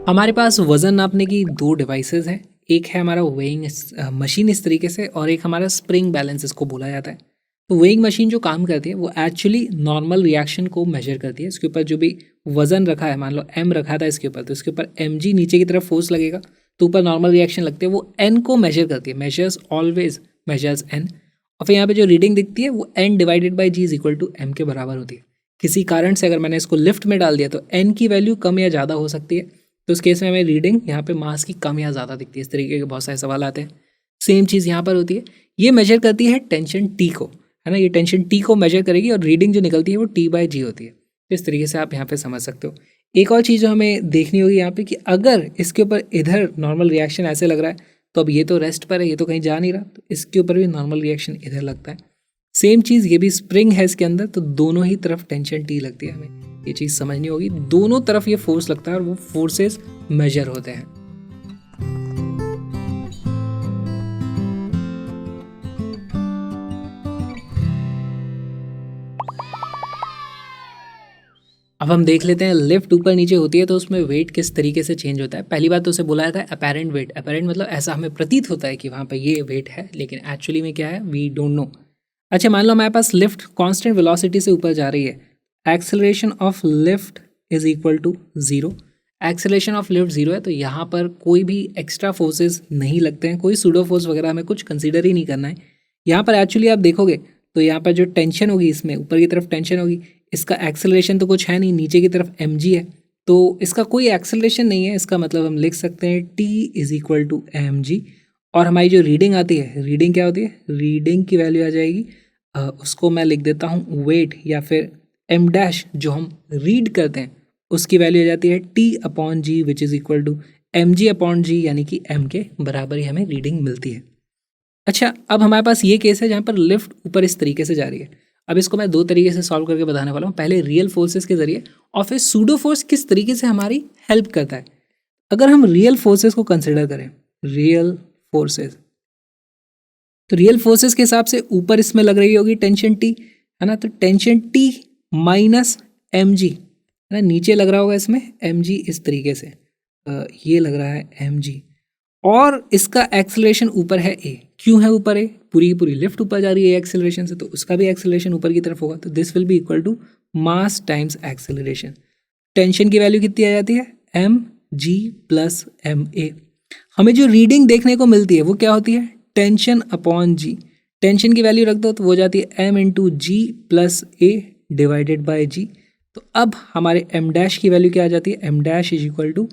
हमारे पास वज़न नापने की दो डिवाइसेस हैं। एक है हमारा वेइंग मशीन इस तरीके से, और एक हमारा स्प्रिंग बैलेंस इसको बोला जाता है। तो वेइंग मशीन जो काम करती है वो एक्चुअली नॉर्मल रिएक्शन को मेजर करती है। इसके ऊपर जो भी वज़न रखा है, मान लो एम रखा था इसके ऊपर, तो इसके ऊपर एम जी नीचे की तरफ फोर्स लगेगा, तो ऊपर नॉर्मल रिएक्शन लगती है, वो एन को मेजर करती है। Measures always measures N. और फिर यहाँ पे जो रीडिंग दिखती है वो N divided by g is equal to m के बराबर होती है। किसी कारण से अगर मैंने इसको लिफ्ट में डाल दिया तो एन की वैल्यू कम या ज़्यादा हो सकती है। तो उस केस में हमें रीडिंग यहाँ पे मास की कम या ज़्यादा दिखती है। इस तरीके के बहुत सारे सवाल आते हैं। सेम चीज़ यहाँ पर होती है। ये मेजर करती है टेंशन टी को, है ना। ये टेंशन टी को मेजर करेगी और रीडिंग जो निकलती है वो टी बाई जी होती है। तो इस तरीके से आप यहाँ पे समझ सकते हो। एक और चीज़ जो हमें देखनी होगी यहाँ पे कि अगर इसके ऊपर इधर नॉर्मल रिएक्शन ऐसे लग रहा है तो अब ये तो रेस्ट पर है, ये तो कहीं जा नहीं रहा, तो इसके ऊपर भी नॉर्मल रिएक्शन इधर लगता है। सेम चीज़ ये भी स्प्रिंग है इसके अंदर, तो दोनों ही तरफ टेंशन टी लगती है। हमें ये चीज़ समझनी होगी, दोनों तरफ ये फोर्स लगता है और वो फोर्सेस मेजर होते हैं। अब हम देख लेते हैं लिफ्ट ऊपर नीचे होती है तो उसमें वेट किस तरीके से चेंज होता है। पहली बात तो उसे बुलाया था अपेरेंट वेट। अपेरेंट मतलब ऐसा हमें प्रतीत होता है कि वहाँ पर ये वेट है, लेकिन एक्चुअली में क्या है वी डोंट नो। अच्छा, मान लो हमारे पास लिफ्ट कांस्टेंट वेलोसिटी से ऊपर जा रही है। Acceleration of lift is equal to zero. Acceleration of lift zero है, तो यहाँ पर कोई भी एक्स्ट्रा फोर्सेस नहीं लगते हैं, कोई सूडो फोर्स वगैरह हमें कुछ कंसीडर ही नहीं करना है। यहाँ पर एक्चुअली आप देखोगे तो यहाँ पर जो टेंशन होगी, इसमें ऊपर की तरफ टेंशन होगी, इसका एक्सेलरेशन तो कुछ है नहीं, नीचे की तरफ एम जी है, तो इसका कोई एक्सेलरेशन नहीं है। इसका मतलब हम लिख सकते हैं T is equal to M g. और हमारी जो रीडिंग आती है, रीडिंग क्या होती है, रीडिंग की वैल्यू आ जाएगी, उसको मैं लिख देता हूँ वेट, या फिर एम डैश जो हम रीड करते हैं उसकी वैल्यू आ जाती है T upon G which is equal to M G upon G, यानी कि एम के बराबर ही हमें रीडिंग मिलती है। अच्छा, अब हमारे पास ये केस है जहाँ पर लिफ्ट ऊपर इस तरीके से जा रही है। अब इसको मैं दो तरीके से सॉल्व करके बताने वाला हूँ, पहले रियल फोर्सेस के जरिए और फिर सूडो फोर्स किस तरीके से हमारी हेल्प करता है। अगर हम रियल फोर्सेस को कंसिडर करें, रियल फोर्सेस, तो रियल फोर्सेस के हिसाब से ऊपर इसमें लग रही होगी टेंशन टी, है ना। तो tension T minus m g, है ना। नीचे लग रहा होगा इसमें एम जी इस तरीके से, ये लग रहा है एम जी, और इसका एक्सेलरेशन ऊपर है ए। क्यों है ऊपर ए, पूरी की पूरी लिफ्ट ऊपर जा रही है एक्सेलरेशन से, तो उसका भी एक्सेलरेशन ऊपर की तरफ होगा। तो this will be equal to mass times acceleration. Tension की वैल्यू कितनी आ जाती है, m g plus m a. हमें जो रीडिंग देखने को मिलती है वो क्या होती है, टेंशन अपॉन जी। टेंशन की वैल्यू रख दो तो वो जाती है M into G plus A divided by G. तो अब हमारे एम डैश की वैल्यू क्या आ जाती है, m dash is equal to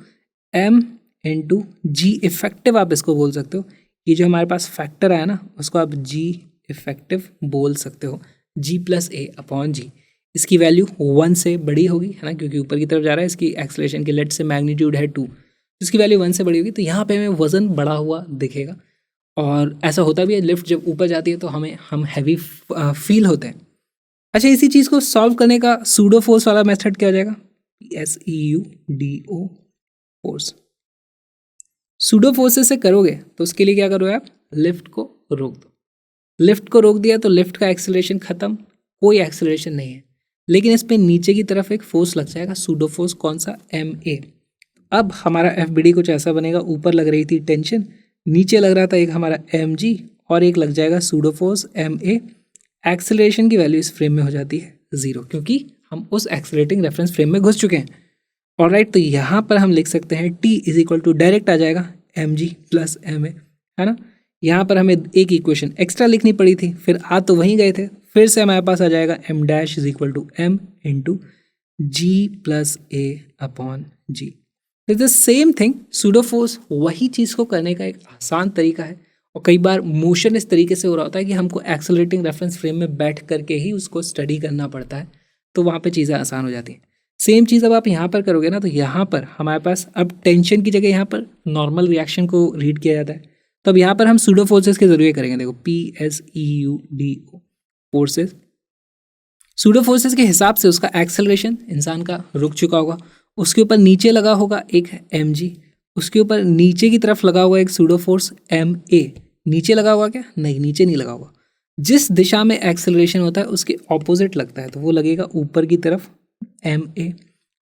m into g effective, आप इसको बोल सकते हो। ये जो हमारे पास फैक्टर आया ना उसको आप जी इफेक्टिव बोल सकते हो, जी प्लस ए अपॉन जी। इसकी वैल्यू 1 से बड़ी होगी, है ना, क्योंकि ऊपर की तरफ जा रहा है। इसकी एक्सेलरेशन की लेट से मैग्नीट्यूड है 2, इसकी वैल्यू 1 से बड़ी होगी, तो यहाँ पे हमें वजन बढ़ा हुआ दिखेगा। और ऐसा होता भी है, लिफ्ट जब ऊपर जाती है तो हम हैवी फील होते हैं। अच्छा, इसी चीज़ को सॉल्व करने का सूडो फोर्स वाला मेथड क्या हो जाएगा, SEUDO फोर्स। सूडो फोर्सेस से करोगे तो उसके लिए क्या करोगे आप, लिफ्ट को रोक दो। लिफ्ट को रोक दिया तो लिफ्ट का एक्सेलरेशन खत्म, कोई एक्सेलरेशन नहीं है, लेकिन इस पे नीचे की तरफ एक फोर्स लग जाएगा, सूडो फोर्स, कौन सा, MA। अब हमारा FBD कुछ ऐसा बनेगा, ऊपर लग रही थी टेंशन, नीचे लग रहा था एक हमारा MG, और एक लग जाएगा सूडो फोर्स MA। एक्सेलरेशन की वैल्यू इस फ्रेम में हो जाती है 0, क्योंकि हम उस एक्सेलरेटिंग रेफरेंस फ्रेम में घुस चुके हैं। ऑलराइट, तो यहाँ पर हम लिख सकते हैं T is equal to, direct आ जाएगा MG प्लस MA, है ना। यहाँ पर हमें एक इक्वेशन एक्स्ट्रा लिखनी पड़ी थी, फिर आ तो वहीं गए थे, फिर से हमारे पास आ जाएगा M dash is equal to M into G plus A upon G। Is the same thing, pseudo force वही चीज़ को करने का एक आसान तरीका है। और कई बार मोशन इस तरीके से हो रहा होता है कि हमको एक्सेलरेटिंग रेफरेंस फ्रेम में बैठ करके ही उसको स्टडी करना पड़ता है, तो वहाँ पे चीज़ें आसान हो जाती हैं। सेम चीज़ अब आप यहाँ पर करोगे ना, तो यहाँ पर हमारे पास अब टेंशन की जगह यहाँ पर नॉर्मल रिएक्शन को रीड किया जाता है, तो अब यहाँ पर हम सूडो फोर्सेस के जरिए करेंगे। देखो PSEUDO फोर्सेस, सूडो फोर्सेस के हिसाब से उसका एक्सेलरेशन इंसान का रुक चुका होगा, उसके ऊपर नीचे लगा होगा एक MG, उसके ऊपर नीचे की तरफ लगा हुआ एक सूडो फोर्स MA। नीचे लगा हुआ क्या, नहीं, नीचे नहीं लगा हुआ। जिस दिशा में एक्सेलरेशन होता है उसके ऑपोजिट लगता है, तो वो लगेगा ऊपर की तरफ MA।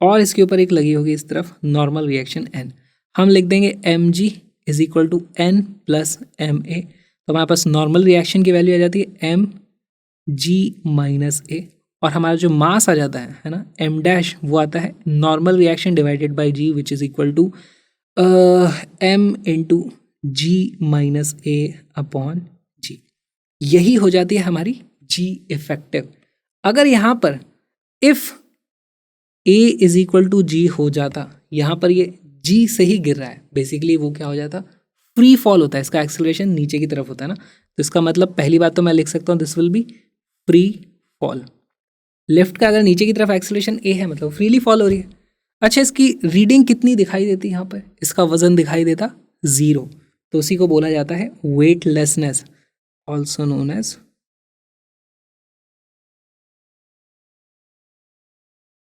और इसके ऊपर एक लगी होगी इस तरफ नॉर्मल रिएक्शन n। हम लिख देंगे mg is equal to n plus ma। तो हमारे पास नॉर्मल रिएक्शन की वैल्यू आ जाती है mg माइनस a, और हमारा जो मास आ जाता है ना m डैश, वो आता है normal reaction divided by g which is equal to m into g minus a upon g। यही हो जाती है हमारी g इफेक्टिव। अगर यहाँ पर if a is equal to g हो जाता, यहाँ पर ये g से ही गिर रहा है, बेसिकली वो क्या हो जाता, फ्री फॉल होता है, इसका एक्सेलरेशन नीचे की तरफ होता है ना। तो इसका मतलब पहली बात तो मैं लिख सकता हूँ this will B free fall. Left का अगर नीचे की तरफ एक्सेलरेशन a है मतलब फ्रीली फॉल हो रही है। अच्छा, इसकी रीडिंग कितनी दिखाई देती है, यहाँ पर इसका वजन दिखाई देता 0, तो उसी को बोला जाता है वेटलेसनेस, ऑल्सो नोन एज।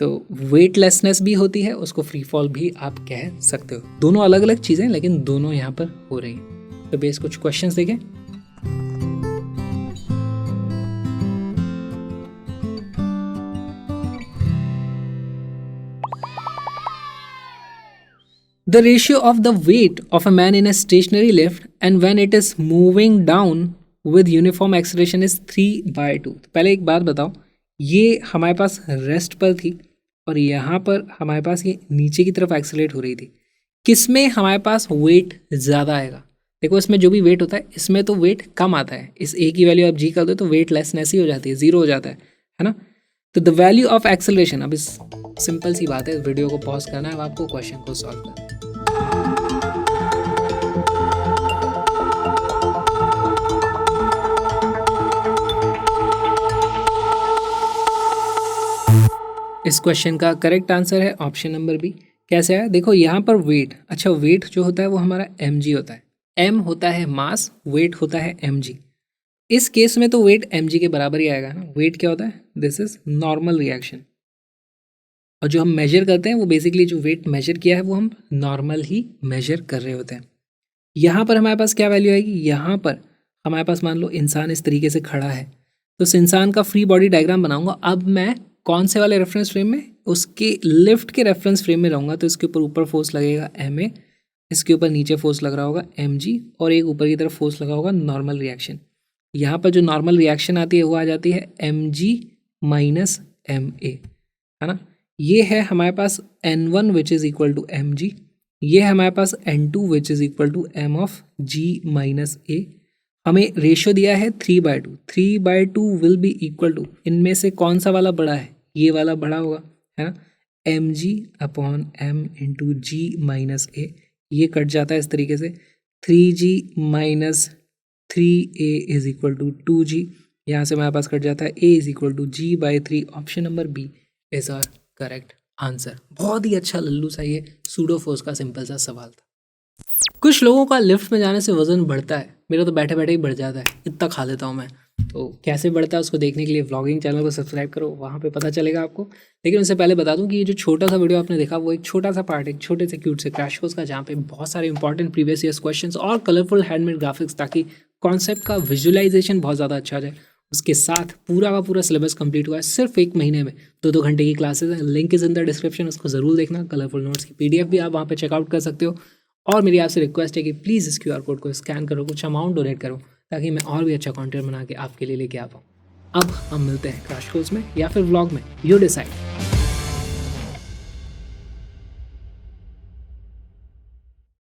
तो वेटलेसनेस भी होती है, उसको फ्री फॉल भी आप कह सकते हो। दोनों अलग अलग चीज़ें, लेकिन दोनों यहाँ पर हो रही हैं। तो बेस कुछ क्वेश्चंस देखें। The ratio of the weight of a man in a stationary lift and when it is moving down with uniform acceleration is 3/2। पहले एक बात बताओ, ये हमारे पास रेस्ट पर थी और यहाँ पर हमारे पास ये नीचे की तरफ एक्सेलरेट हो रही थी। किसमें हमारे पास वेट ज़्यादा आएगा? देखो इसमें जो भी वेट होता है इसमें तो वेट कम आता है। इस ए की वैल्यू आप जी कर दो तो वेटलेसनेस ही हो जाती है, 0 हो जाता है ना। तो द वैल्यू ऑफ एक्सेलरेशन, अब इस सिंपल सी बात है, वीडियो को पॉज करना है अब आपको, क्वेश्चन को सॉल्व करना है। इस क्वेश्चन का करेक्ट आंसर है ऑप्शन नंबर बी। कैसे है देखो, यहाँ पर वेट, अच्छा वेट जो होता है वो हमारा mg होता है, m होता है मास, वेट होता है mg। इस केस में तो वेट mg के बराबर ही आएगा ना। वेट क्या होता है, दिस इज नॉर्मल रिएक्शन, और जो हम मेजर करते हैं वो बेसिकली जो वेट मेजर किया है वो हम नॉर्मल ही मेजर कर रहे होते हैं। यहाँ पर हमारे पास क्या वैल्यू आएगी, यहाँ पर हमारे पास मान लो इंसान इस तरीके से खड़ा है, तो इस इंसान का फ्री बॉडी डायग्राम बनाऊंगा। अब मैं कौन से वाले रेफरेंस फ्रेम में, उसके लिफ्ट के रेफरेंस फ्रेम में रहूँगा। तो इसके ऊपर फोर्स लगेगा ma, इसके ऊपर नीचे फोर्स लग रहा होगा mg, और एक ऊपर की तरफ फोर्स लगा होगा नॉर्मल रिएक्शन। यहाँ पर जो नॉर्मल रिएक्शन आती है वो आ जाती है mg माइनस ma, है ना। ये है हमारे पास n1 which is equal to mg, ये है हमारे पास n2 which is equal to m of g minus a। हमें रेशियो दिया है 3/2, 3/2 विल बी इक्वल टू, इनमें से कौन सा वाला बड़ा है, ये वाला बड़ा होगा, है ना, mg upon m into g minus a। ये कट जाता है इस तरीके से, 3g minus 3a is equal to 2g। यहाँ से हमारे पास कट जाता है a is equal to g/3। Option number B is our correct answer. बहुत ही अच्छा लल्लू सा ये सूडो फोर्स का सिंपल सा सवाल था। कुछ लोगों का लिफ्ट में जाने से वजन बढ़ता है, मेरा तो बैठे बैठे ही बढ़ जाता है, इतना खा लेता हूँ मैं। तो कैसे बढ़ता है उसको देखने के लिए व्लॉगिंग चैनल को सब्सक्राइब करो, वहाँ पे पता चलेगा आपको। लेकिन उससे पहले बता दूँ कि ये जो छोटा सा वीडियो आपने देखा वो एक छोटा सा पार्ट, एक छोटे से क्यूट से क्रैश कोर्स का, जहाँ पे बहुत सारे इंपॉर्टेंट प्रीवियस ईयर्स क्वेश्चंस और कलरफुल हैंडमेड ग्राफिक्स, ताकि कॉन्सेप्ट का विजुअलाइजेशन बहुत ज़्यादा अच्छा जाए। उसके साथ पूरा का पूरा सिलेबस कंप्लीट हुआ है सिर्फ 1 महीने में। 2-2 घंटे की क्लासेस हैं, link is in the description, उसको ज़रूर देखना। कलरफुल नोट्स की PDF भी आप वहाँ पे चेकआउट कर सकते हो। और मेरी आपसे रिक्वेस्ट है कि प्लीज़ इस QR कोड को स्कैन करो, कुछ अमाउंट डोनेट करो, ताकि मैं और भी अच्छा कंटेंट बना के आपके लिए लेके आ पाऊँ। अब हम मिलते हैं क्रैश कोर्स में या फिर व्लॉग में, यू डिसाइड।